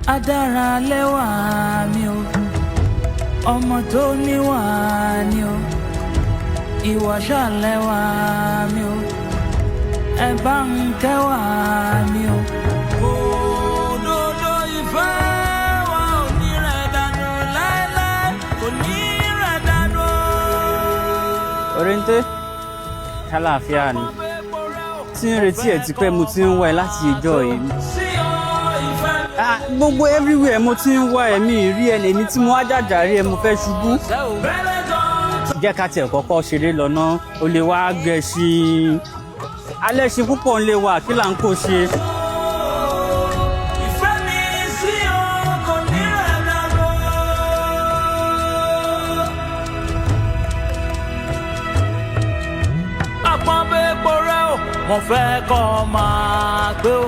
adára lẹ́wà mi o ọmọ tó níwà ni o ìwà ṣàlẹ́wà mi o ẹ bá ń kẹ́wà mi o. òdodo ìfẹ́ wa ò ní rẹ̀ dànù láéláé kò ní rẹ̀ dànù. Oriente ṣàlàáfíà ni tí ń retí ẹ̀ ti pẹ́ mo ti ń wá ẹ láti ìjọ yìí. Gbogbo everywhere mo ti ń wá ẹ̀mí rí ẹ lèmi tí mo wá jàjàrí ẹ mo fẹ́ ṣubú. Jẹ́ ká tiẹ̀ kọ́kọ́ ṣeré lọ́nà o lè wá gẹ̀ẹ́sìn alẹ́ ṣe púpọ̀ ń lè wà kí là ń kó ṣe. àpọ́n bẹ́ẹ̀ pọ̀ rẹ́ o mo fẹ́ kọ́ máa gbé o.